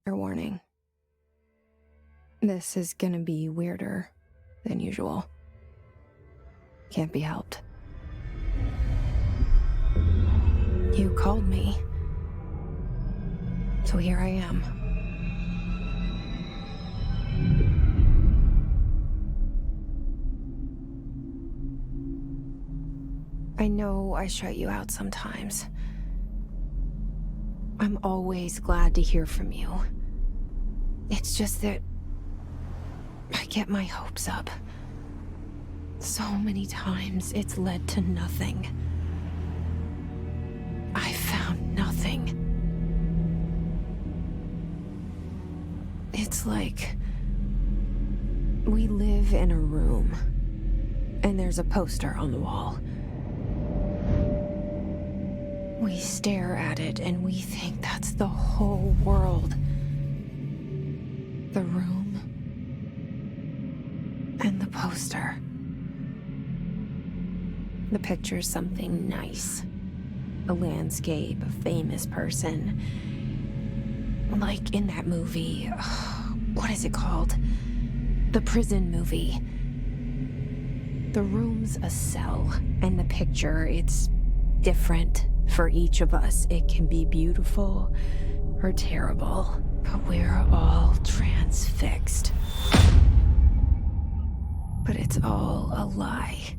Fair warning. This is gonna be weirder than usual. Can't be helped. You called me. So here I am. I know I shut you out sometimes. I'm always glad to hear from you. It's just that I get my hopes up. So many times it's led to nothing. I found nothing. It's like we live in a room, and there's a poster on the wall. We stare at it and we think that's the whole world. The room and the poster. The picture's something nice. A landscape, a famous person. Like in that movie, what is it called? The prison movie. The room's a cell, and the picture, it's different for each of us. It can be beautiful or terrible, but we're all transfixed. But it's all a lie.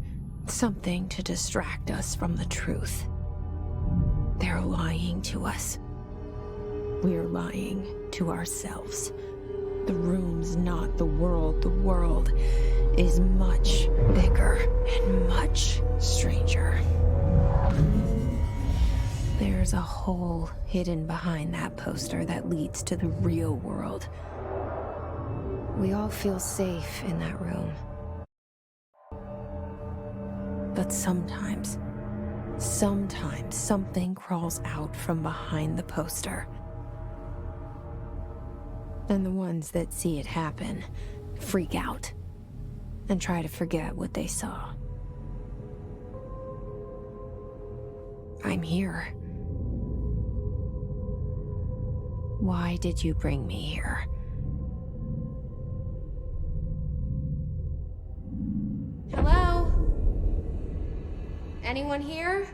Something to distract us from the truth. They're lying to us. We're lying to ourselves. The room's not the world. The world is much bigger and much stranger. There's a hole hidden behind that poster that leads to the real world. We all feel safe in that room. But sometimes something crawls out from behind the poster. And the ones that see it happen freak out and try to forget what they saw. I'm here. Why did you bring me here? Hello? Anyone here?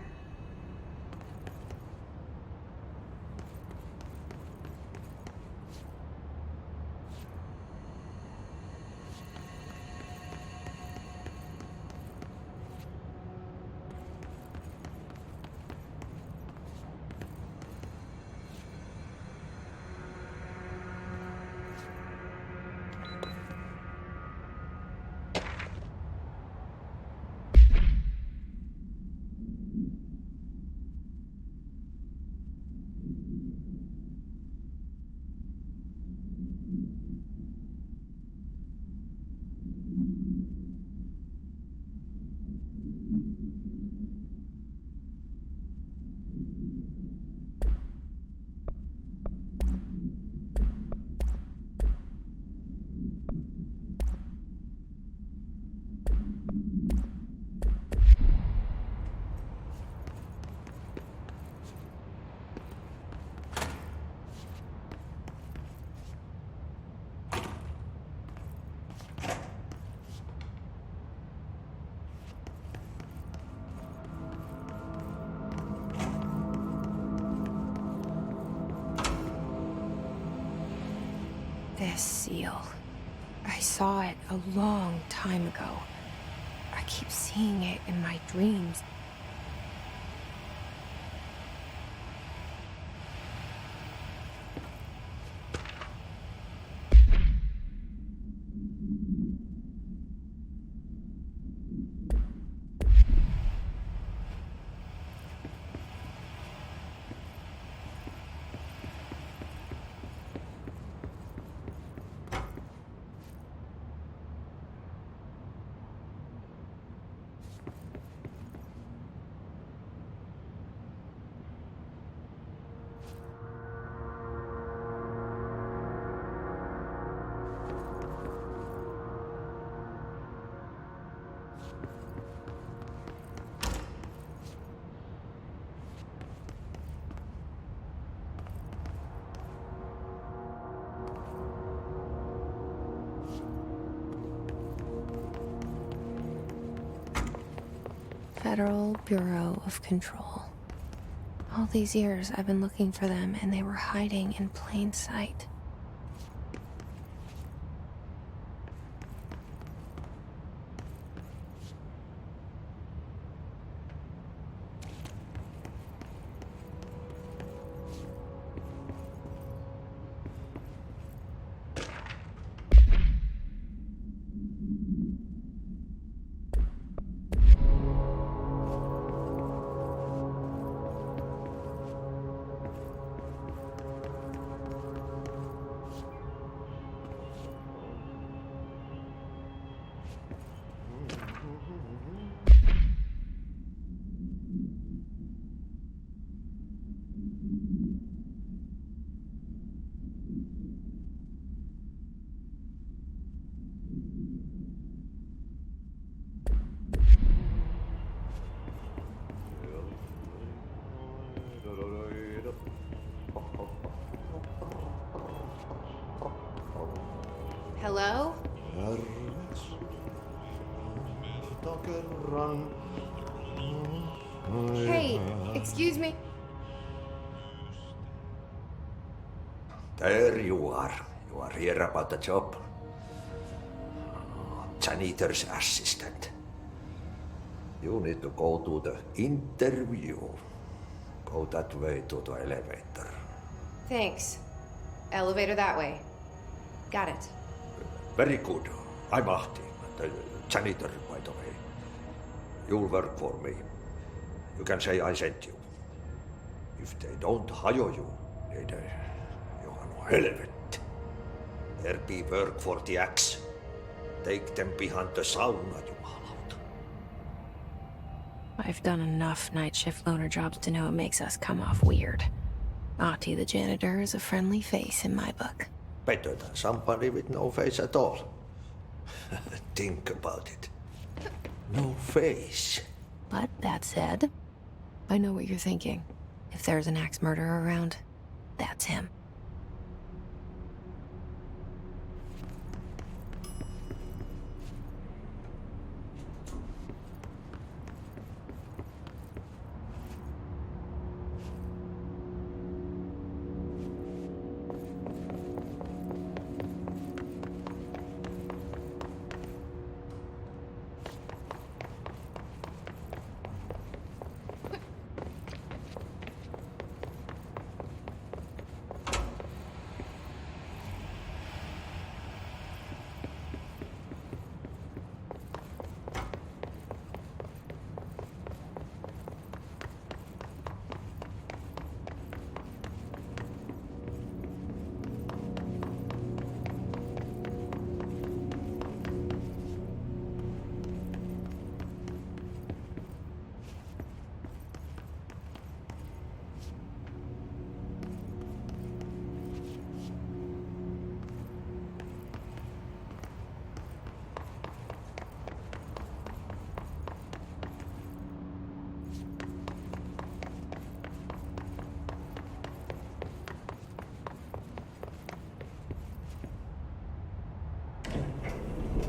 This seal. I saw it a long time ago. I keep seeing it in my dreams. Federal Bureau of Control. All these years I've been looking for them, and they were hiding in plain sight. Hello? Hey, excuse me. There you are. You are here about the job. Janitor's assistant. You need to go to the interview. Go that way to the elevator. Thanks. Elevator that way. Got it. Very good. I'm Ahti, the janitor, by the way. You'll work for me. You can say I sent you. If they don't hire you, niin Johan on helvet. There be work for the axe. Take them behind the sauna, jumalauta. I've done enough night shift loner jobs to know it makes us come off weird. Ahti the janitor is a friendly face in my book. Better than somebody with no face at all. Think about it. No face. But that said, I know what you're thinking. If there's an axe murderer around, that's him.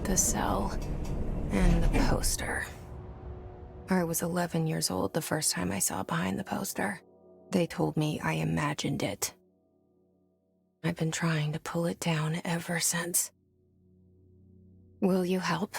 The cell and the poster. I was 11 years old the first time I saw behind the poster. They told me I imagined it. I've been trying to pull it down ever since. Will you help?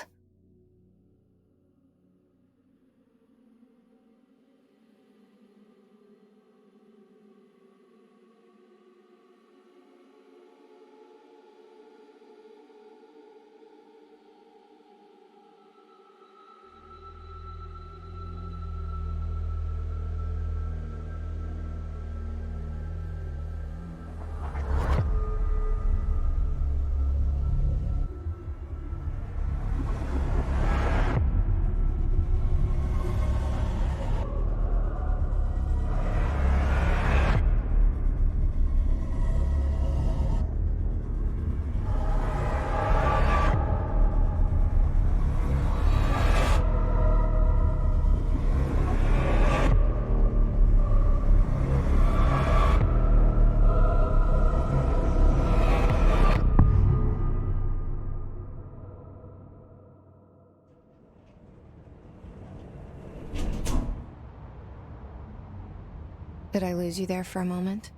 Did I lose you there for a moment?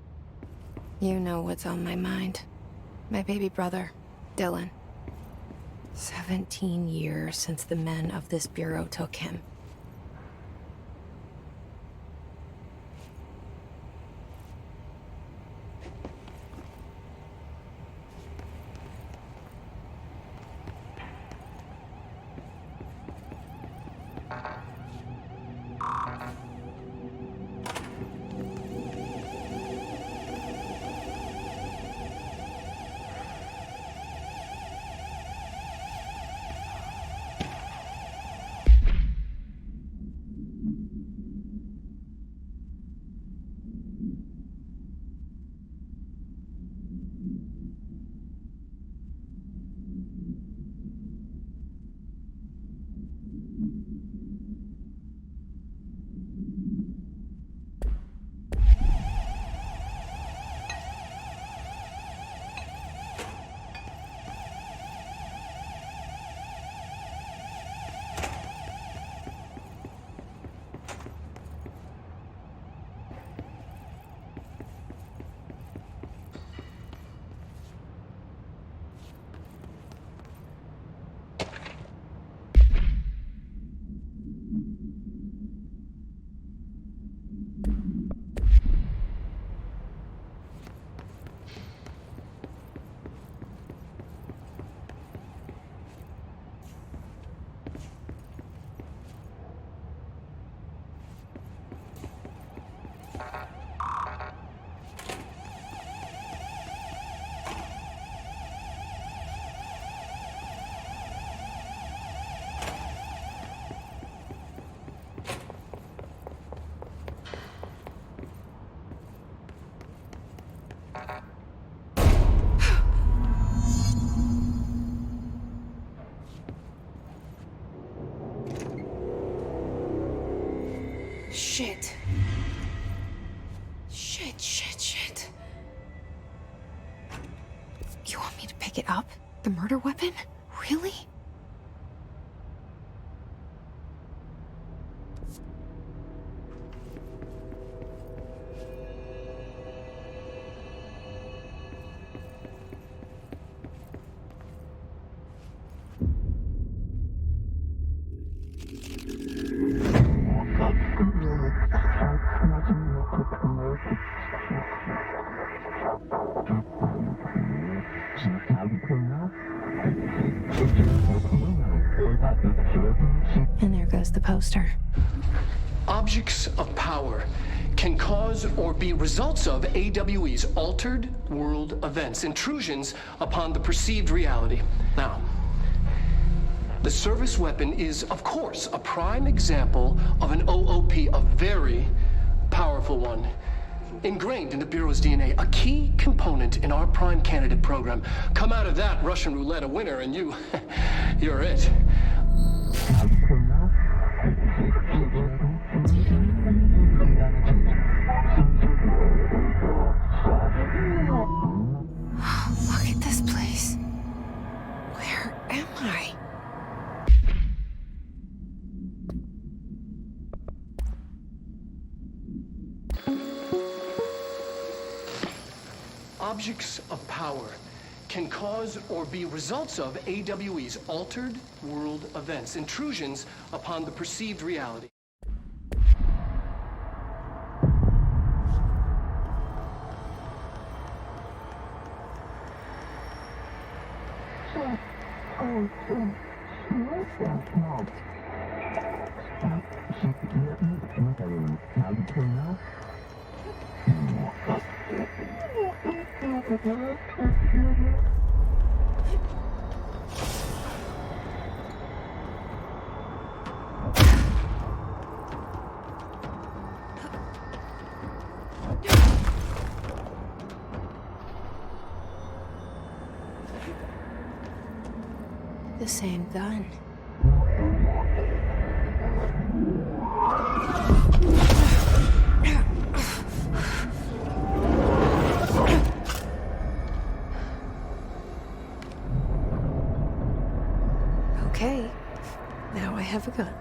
You know what's on my mind. My baby brother, Dylan. 17 years since the men of this bureau took him. Shit. Shit. You want me to pick it up? The murder weapon? Really? And there goes the poster. Objects of power can cause or be results of AWE's altered world events, intrusions upon the perceived reality. Now, the service weapon is, of course, a prime example of an OOP, a very powerful one. Ingrained in the Bureau's DNA, a key component in our prime candidate program. Come out of that Russian roulette a winner and you're it. Look at this place. Where am I? Objects of power can cause or be results of AWE's altered world events, intrusions upon the perceived reality. The same gun. Okay, now I have a gun.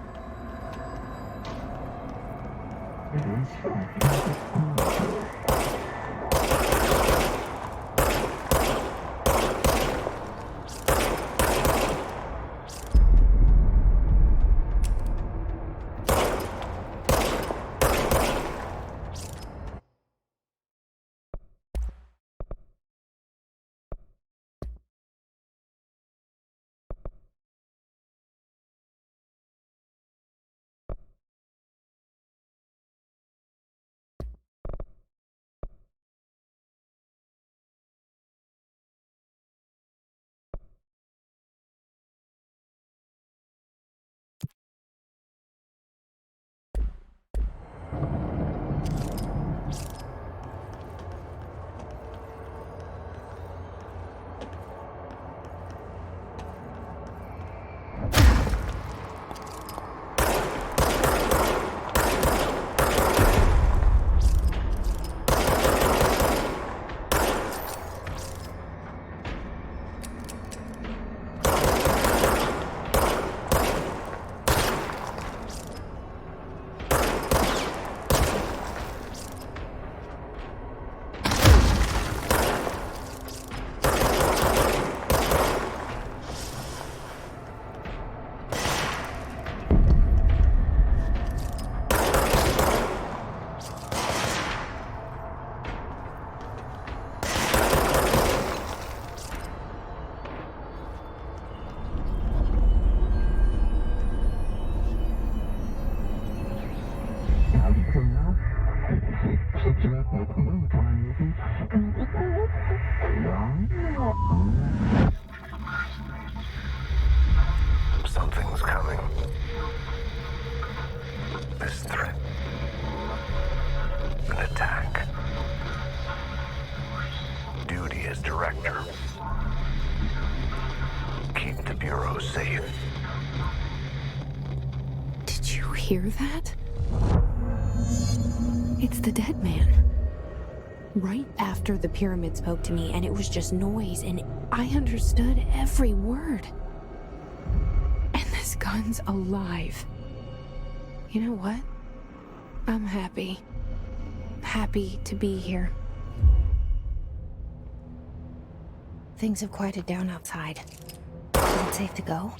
Something's coming. This threat. An attack. Duty as director. Keep the Bureau safe. Did you hear that? It's the dead man. Right after the pyramid spoke to me, and it was just noise, and I understood every word. And this gun's alive. You know what? I'm happy. Happy to be here. Things have quieted down outside. Is it safe to go?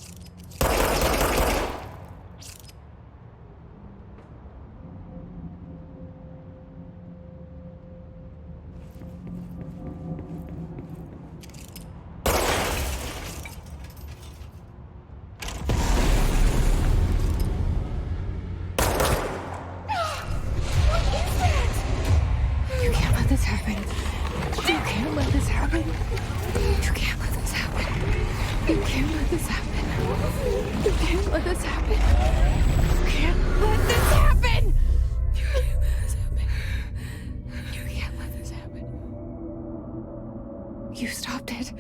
You can't let this happen. You can't let this happen. You can't let this happen. You can't let this happen. You can't let this happen. You can't let this happen. You can't let this happen. You can't let this happen. You stopped it.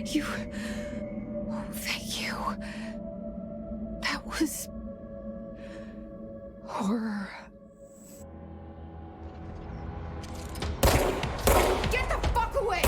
You. Oh, thank you. That was horror. Get the fuck away!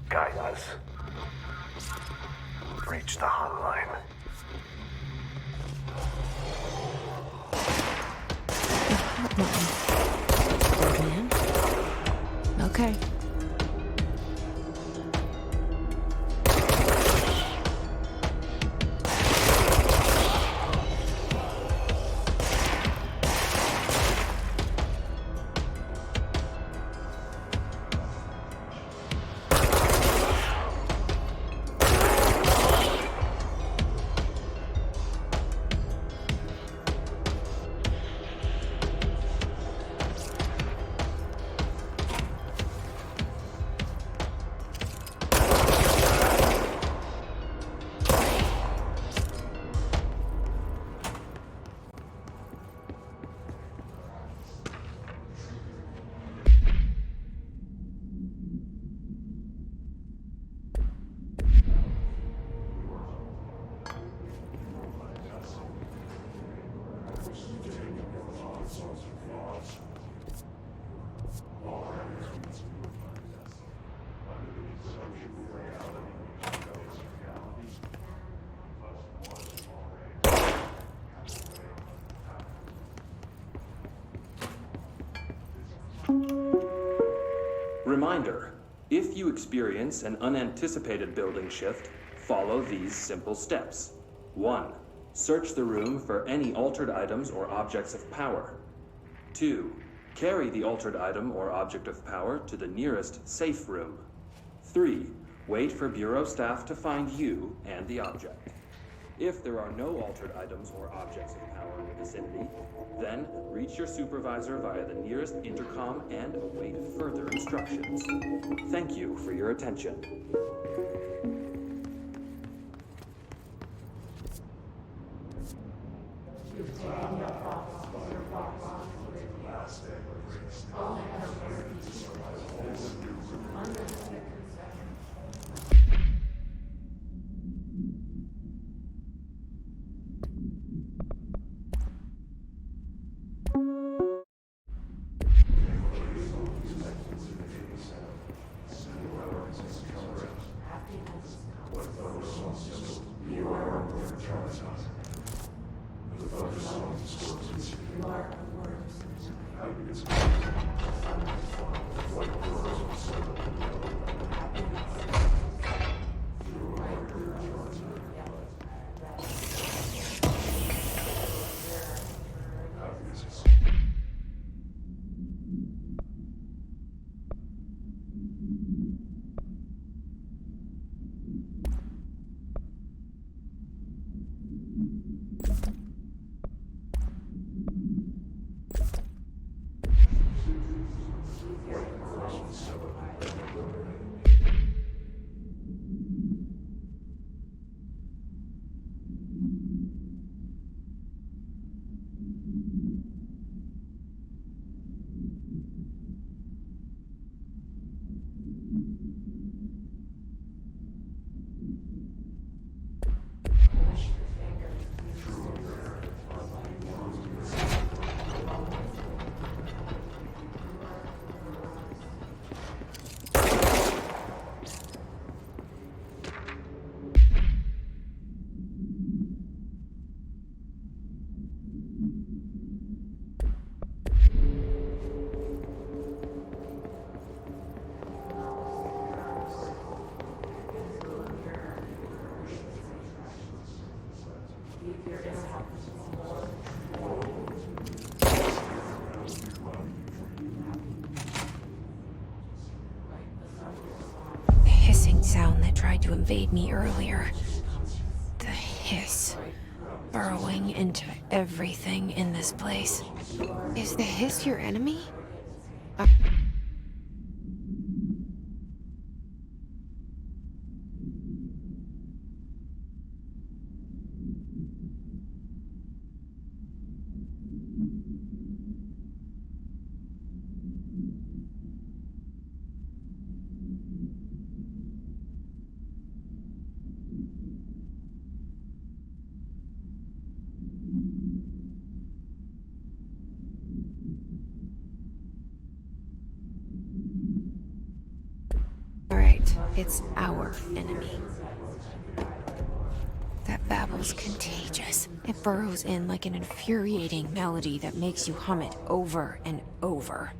Guidance. Reach the hotline. Old man? Okay. Reminder, if you experience an unanticipated building shift, follow these simple steps. 1. Search the room for any altered items or objects of power. 2. Carry the altered item or object of power to the nearest safe room. 3. Wait for Bureau staff to find you and the object. If there are no altered items or objects of power in the vicinity, then reach your supervisor via the nearest intercom and await further instructions. Thank you for your attention. The hissing sound that tried to invade me earlier. The hiss. Burrowing into everything in this place. Is the hiss your enemy? right. It's our enemy. That babble's contagious. It burrows in like an infuriating melody that makes you hum it over and over.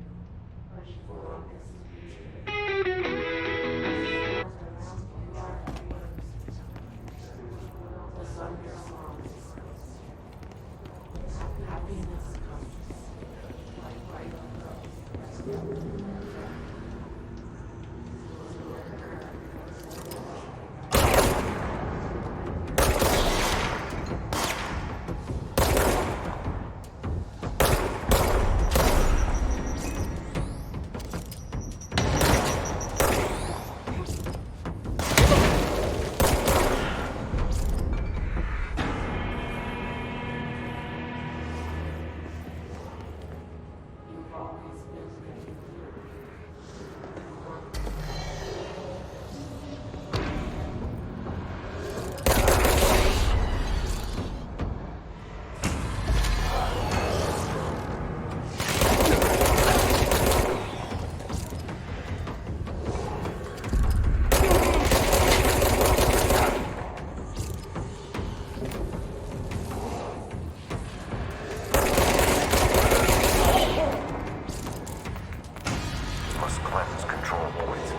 Must cleanse control points.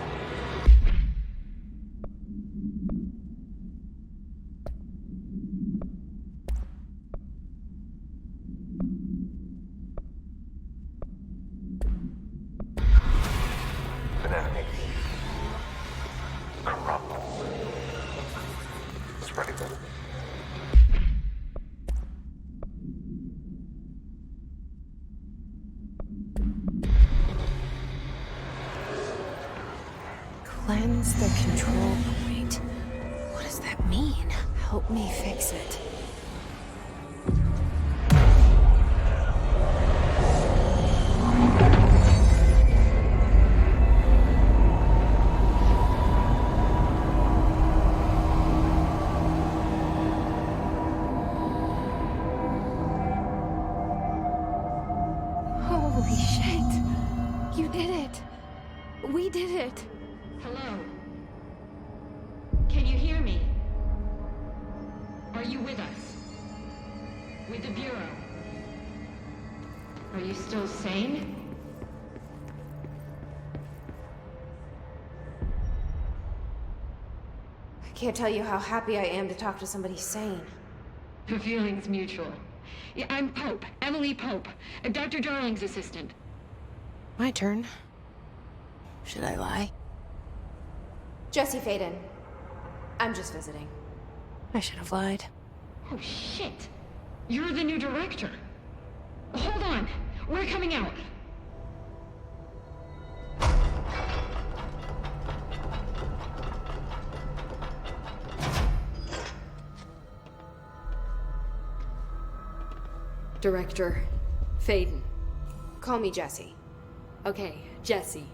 An enemy. Corrupt. Spreading them. Cleanse the control point. What does that mean? Help me fix it. Holy shit. You did it. We did it. Hello? Can you hear me? Are you with us? With the Bureau? Are you still sane? I can't tell you how happy I am to talk to somebody sane. The feeling's mutual. Yeah, I'm Pope, Emily Pope, Dr. Darling's assistant. My turn. Should I lie? Jesse Faden. I'm just visiting. I should have lied. Oh, shit. You're the new director. Hold on. We're coming out. Director Faden. Call me Jesse. Okay, Jesse.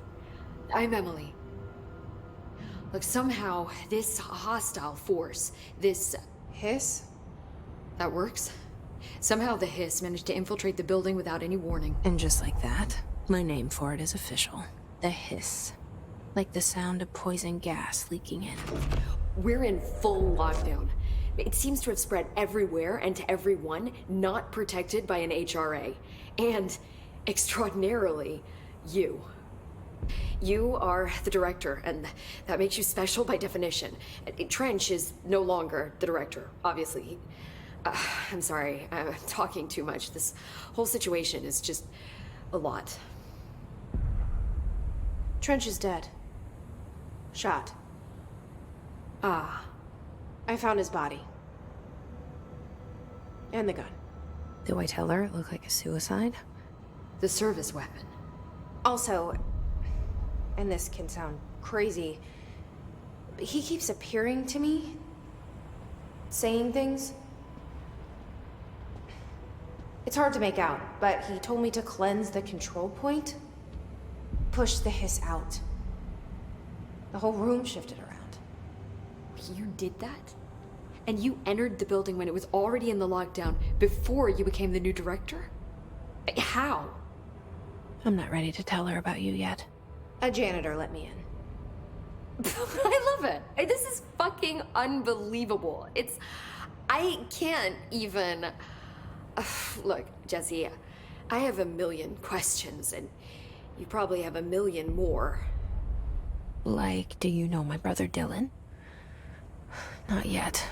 I'm Emily. Look, somehow, this hostile force, this... Hiss? that works? Somehow the Hiss managed to infiltrate the building without any warning. And just like that, my name for it is official. The Hiss. Like the sound of poison gas leaking in. We're in full lockdown. It seems to have spread everywhere and to everyone not protected by an HRA. And, extraordinarily, you. You are the director, and that makes you special by definition. Trench is no longer the director, obviously. I'm sorry, I'm talking too much. This whole situation is just a lot. Trench is dead. Shot. Ah. I found his body. And the gun. Do I tell her it looked like a suicide? The service weapon. Also, and this can sound crazy, but he keeps appearing to me, saying things. It's hard to make out, but he told me to cleanse the control point, push the Hiss out. The whole room shifted around. You did that? And you entered the building when it was already in the lockdown before you became the new director? How? I'm not ready to tell her about you yet. A janitor let me in. I love it. This is fucking unbelievable. I can't even... Look, Jesse, I have a million questions, and you probably have a million more. Like, do you know my brother Dylan? Not yet.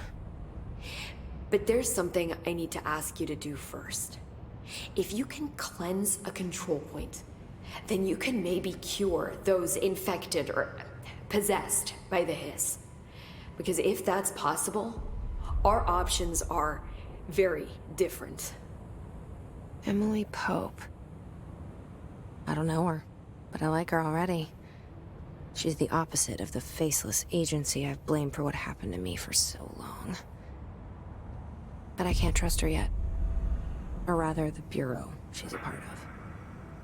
But there's something I need to ask you to do first. If you can cleanse a control point, then you can maybe cure those infected or possessed by the hiss. Because if that's possible, our options are very different. Emily Pope. I don't know her, but I like her already. She's the opposite of the faceless agency I've blamed for what happened to me for so long. But I can't trust her yet. Or rather, the Bureau she's a part of.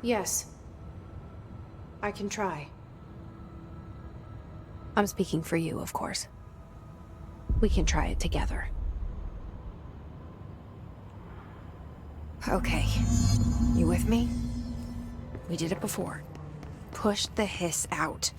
Yes. I can try. I'm speaking for you, of course. We can try it together. Okay. You with me? We did it before. Push the hiss out.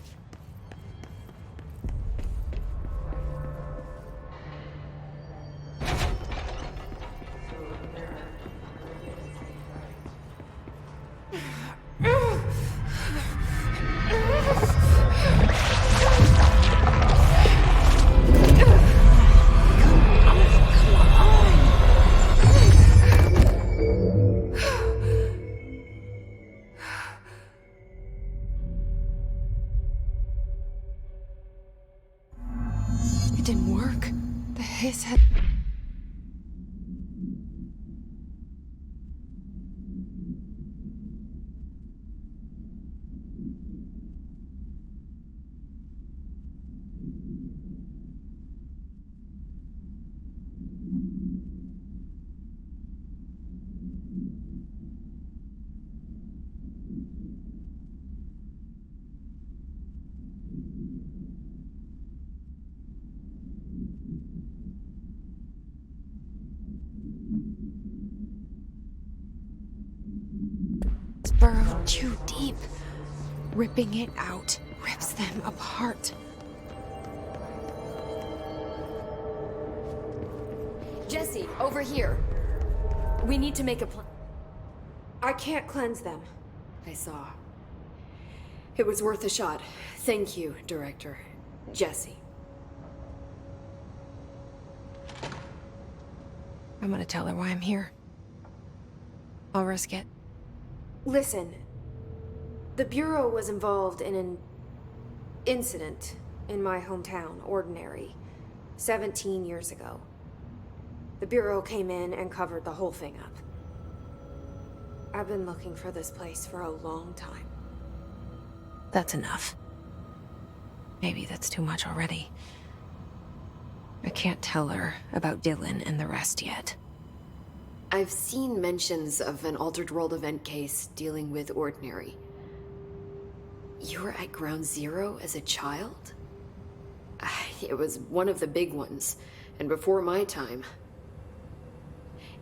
It didn't work. The hiss had... burrowed too deep. Ripping it out rips them apart. Jesse, over here. We need to make a plan. I can't cleanse them. I saw. It was worth a shot. Thank you, Director. Jesse. I'm gonna tell her why I'm here. I'll risk it. Listen, the Bureau was involved in an incident in my hometown, Ordinary, 17 years ago. The Bureau came in and covered the whole thing up. I've been looking for this place for a long time. That's enough. Maybe that's too much already. I can't tell her about Dylan and the rest yet. I've seen mentions of an Altered World event case dealing with Ordinary. You were at Ground Zero as a child? It was one of the big ones, and before my time.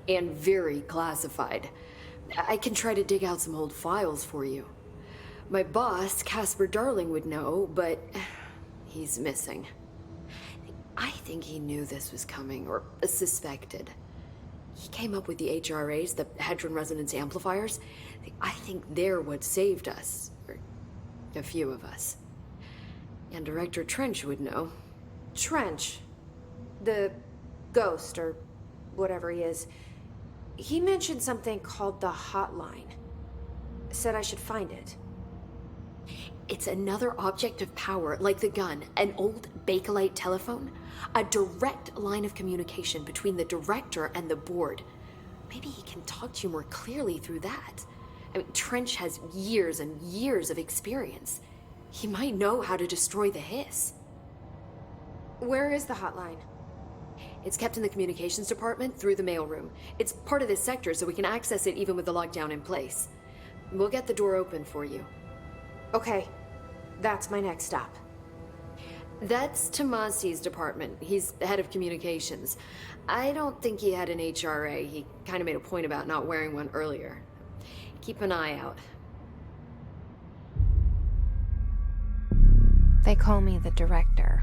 And very classified. I can try to dig out some old files for you. My boss, Casper Darling, would know, but he's missing. I think he knew this was coming, or suspected. He came up with the HRAs, the Hadron Resonance Amplifiers. I think they're what saved us. Or a few of us. And Director Trench would know. Trench, the ghost, or whatever he is, he mentioned something called the Hotline. Said I should find it. It's another object of power, like the gun, an old Bakelite telephone. A direct line of communication between the director and the board. Maybe he can talk to you more clearly through that. I mean, Trench has years and years of experience. He might know how to destroy the hiss. Where is the hotline? It's kept in the communications department through the mailroom. It's part of this sector, so we can access it even with the lockdown in place. We'll get the door open for you. Okay, that's my next stop. That's Tomasi's department. He's the head of communications. I don't think he had an HRA. He kind of made a point about not wearing one earlier. Keep an eye out. Thanks call me the director.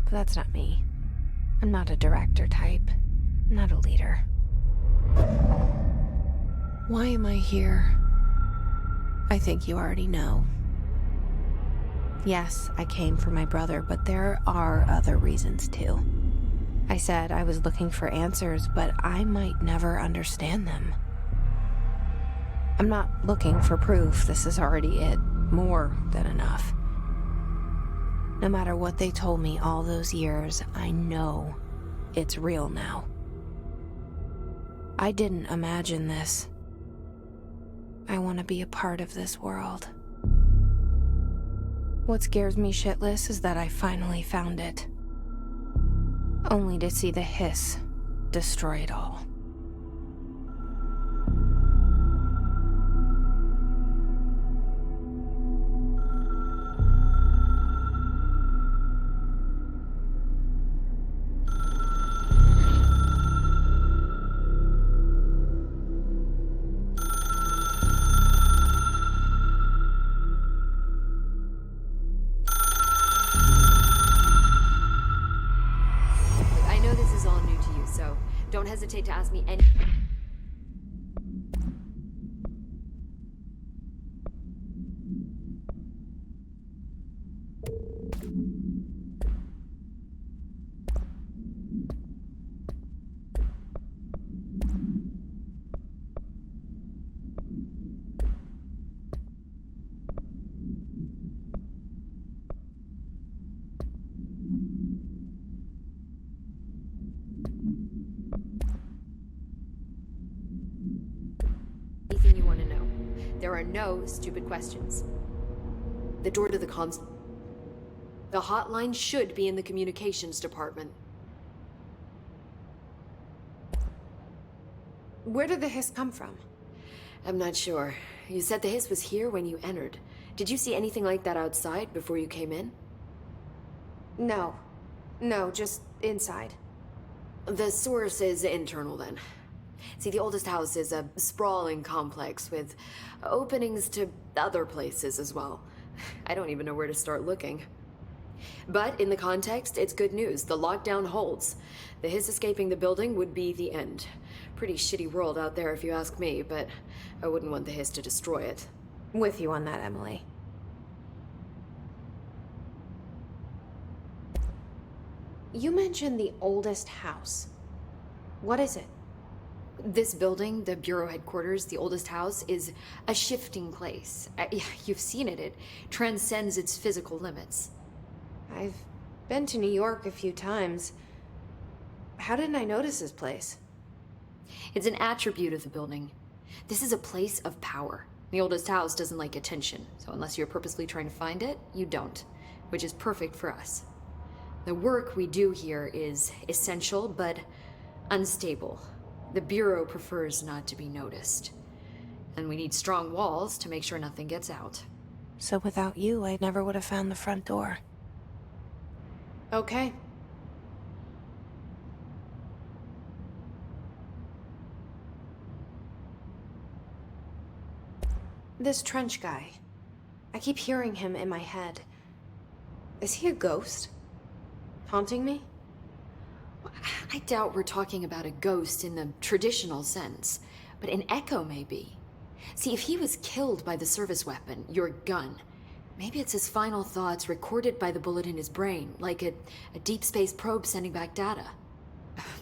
But that's not me. I'm not a director type. I'm not a leader. Why am I here? I think you already know. Yes, I came for my brother, but there are other reasons too. I said I was looking for answers, but I might never understand them. I'm not looking for proof. This is already it. More than enough. No matter what they told me all those years, I know it's real now. I didn't imagine this. I want to be a part of this world. What scares me shitless is that I finally found it. Only to see the hiss destroy it all. I know this is all new to you, so don't hesitate to ask me any... anything you want to know. There are no stupid questions. The door to the comms... The hotline should be in the communications department. Where did the hiss come from? I'm not sure. You said the hiss was here when you entered. Did you see anything like that outside before you came in? No. No, just inside. The source is internal then. See, the oldest house is a sprawling complex with openings to other places as well. I don't even know where to start looking. But in the context, it's good news. The lockdown holds. The hiss escaping the building would be the end. Pretty shitty world out there if you ask me, but I wouldn't want the hiss to destroy it. With you on that, Emily. You mentioned the oldest house. What is it? This building, the Bureau headquarters, the oldest house, is a shifting place. You've seen it. It transcends its physical limits. I've been to New York a few times. How didn't I notice this place? It's an attribute of the building. This is a place of power. The oldest house doesn't like attention, so unless you're purposely trying to find it, you don't, which is perfect for us. The work we do here is essential, but unstable. The Bureau prefers not to be noticed. And we need strong walls to make sure nothing gets out. So without you, I never would have found the front door. Okay. This Trench guy. I keep hearing him in my head. Is he a ghost? Haunting me? I doubt we're talking about a ghost in the traditional sense, but an echo maybe. See, if he was killed by the service weapon, your gun, maybe it's his final thoughts recorded by the bullet in his brain, like a deep space probe sending back data.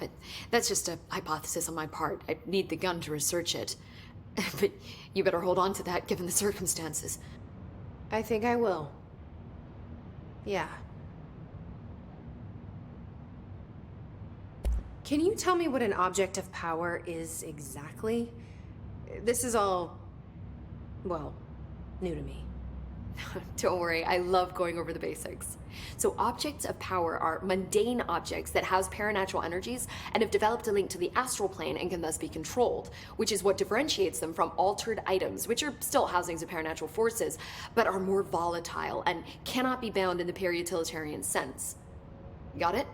But that's just a hypothesis on my part. I need the gun to research it. But you better hold on to that given the circumstances. I think I will. Yeah. Can you tell me what an object of power is exactly? This is all, well, new to me. Don't worry, I love going over the basics. So objects of power are mundane objects that house paranatural energies and have developed a link to the astral plane and can thus be controlled, which is what differentiates them from altered items, which are still housings of paranatural forces, but are more volatile and cannot be bound in the peri-utilitarian sense. Got it?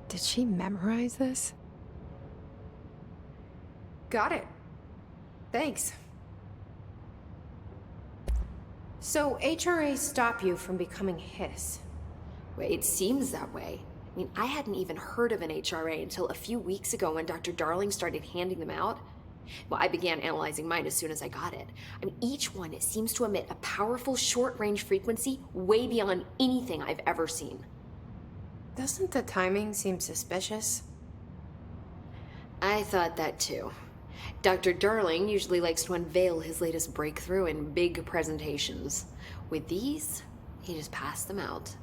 Did she memorize this? Got it. Thanks. So HRA stop you from becoming Hiss? Well, it seems that way. I mean, I hadn't even heard of an HRA until a few weeks ago when Dr. Darling started handing them out. Well, I began analyzing mine as soon as I got it. I mean, each one seems to emit a powerful short-range frequency way beyond anything I've ever seen. Doesn't the timing seem suspicious? I thought that too. Dr. Darling usually likes to unveil his latest breakthrough in big presentations. With these, he just passed them out.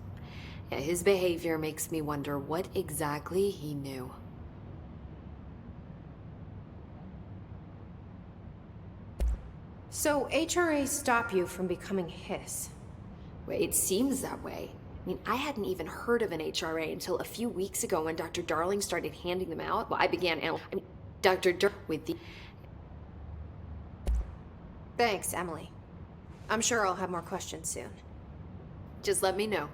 Yeah, his behavior makes me wonder what exactly he knew. So HRA stop you from becoming Hiss? Well, it seems that way. I mean, I hadn't even heard of an HRA until a few weeks ago when Dr. Darling started handing them out. Well, I began with the... Thanks, Emily. I'm sure I'll have more questions soon. Just let me know.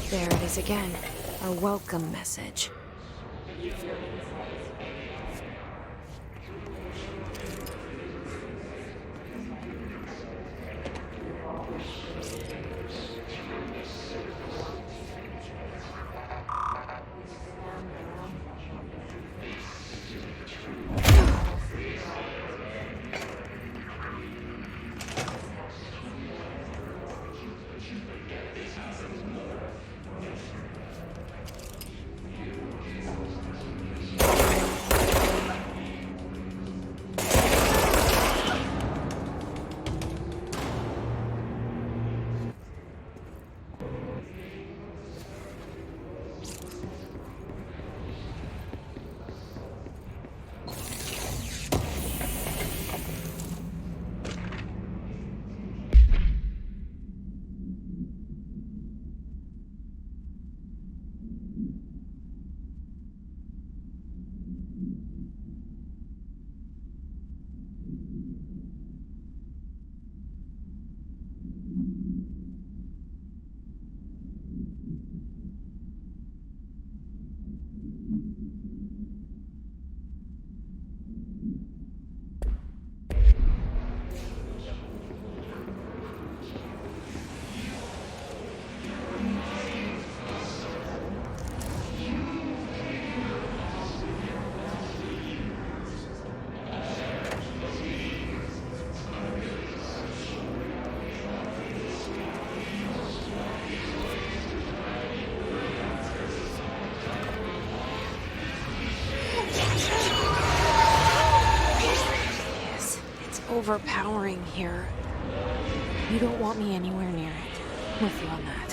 There it is again. A welcome message. overpowering here. You don't want me anywhere near it. With you on that.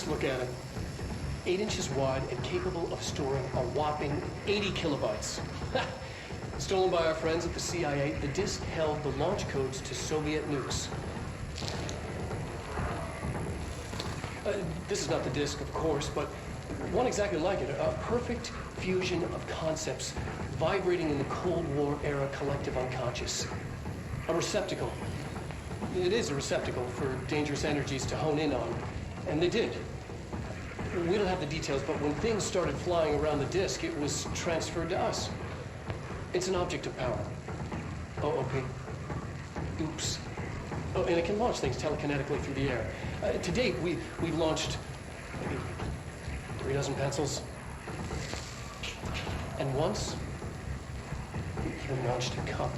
Just look at it. 8 inches wide and capable of storing a whopping 80 kilobytes. Stolen by our friends at the CIA, the disk held the launch codes to Soviet nukes. This is not the disk, of course, but one exactly like it. A perfect fusion of concepts vibrating in the Cold War era collective unconscious. A receptacle. It is a receptacle for dangerous energies to hone in on. And they did. We don't have the details, but when things started flying around the disk, it was transferred to us. It's an object of power. OOP. Oops. Oh, and it can launch things telekinetically through the air. To date, we've launched maybe 3 dozen pencils. And once, we even launched a cup.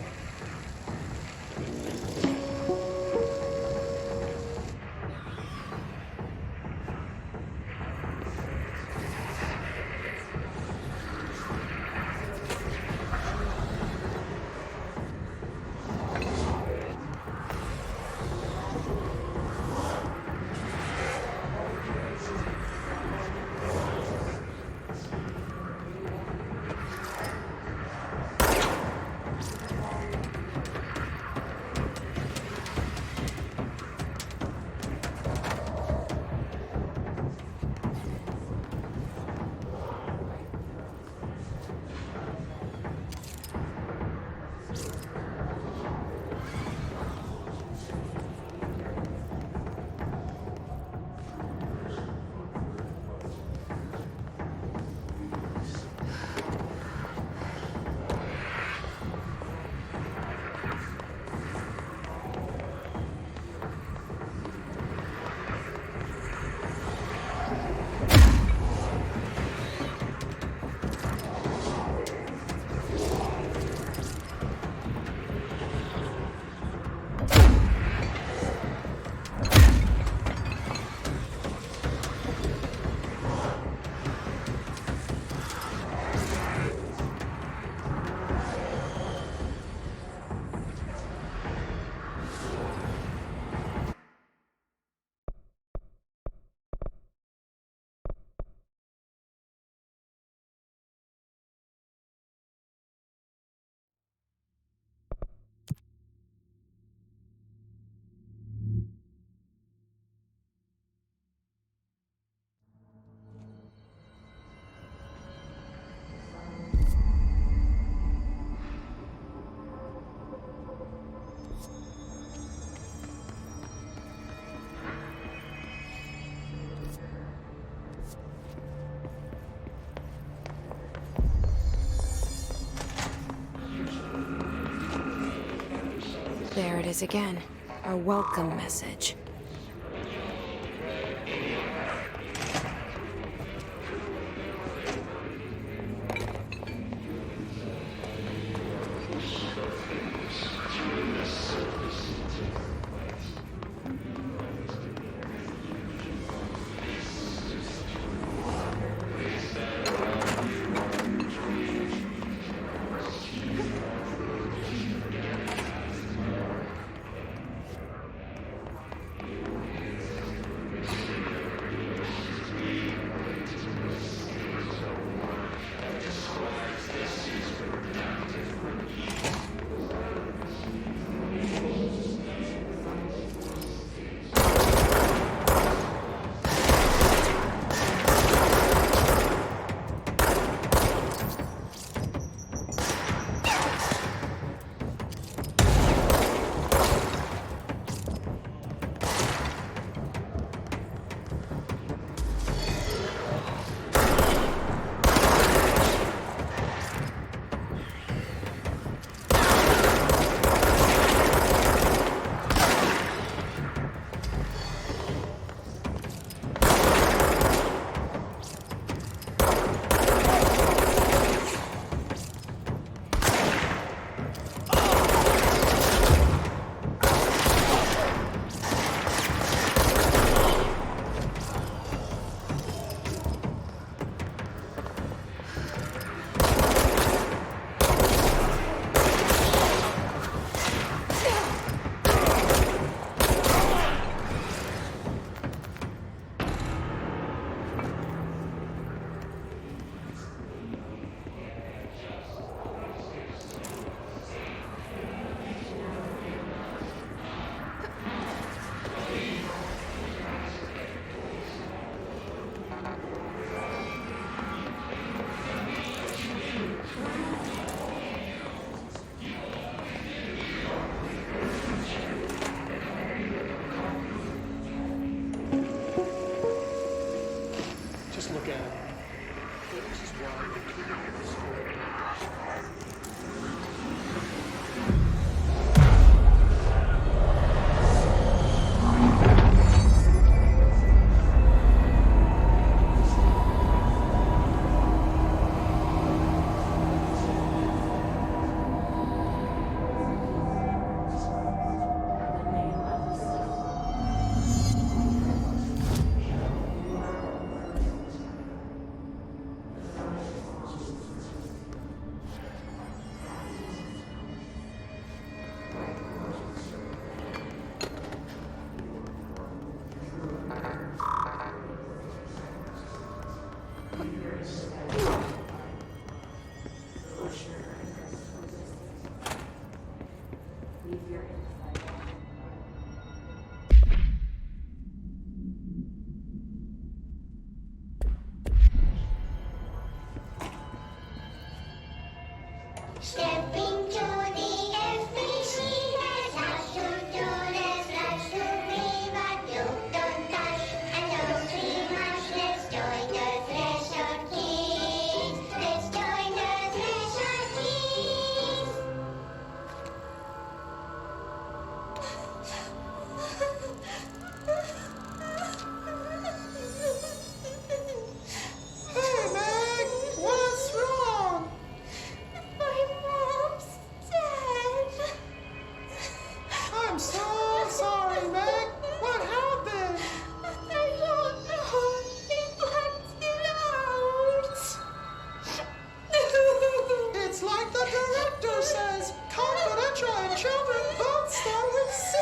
There it is again. A welcome message. I'm so sorry, Meg. What happened? I don't know. He blacked it out. It's like the director says. Confidential and children both start with C.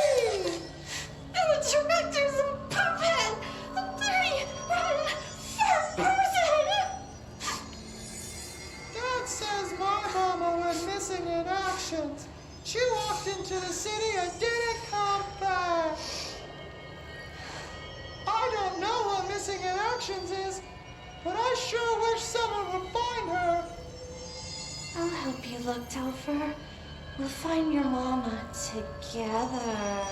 The director's a puppet. A pretty fat person. Dad says my mama went missing in action. She walked into the city and didn't come back. I don't know what missing in actions is, but I sure wish someone would find her. I'll help you look, Telfer. We'll find your mama together.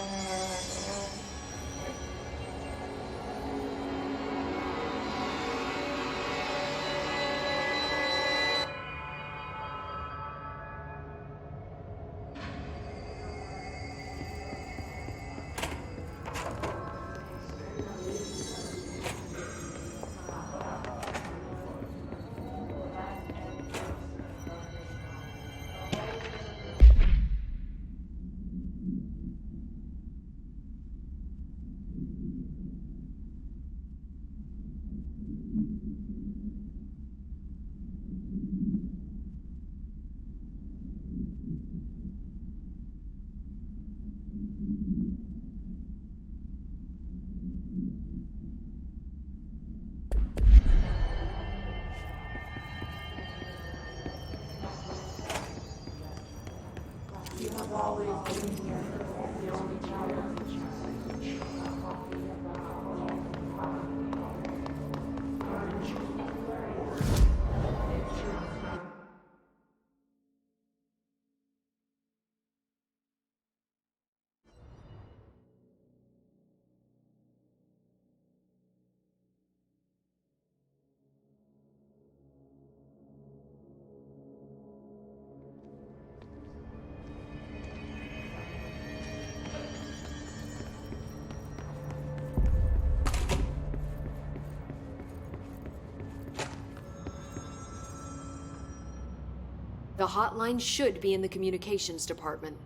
The hotline should be in the communications department.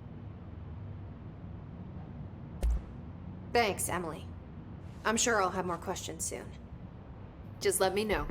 Thanks, Emily. I'm sure I'll have more questions soon. Just let me know.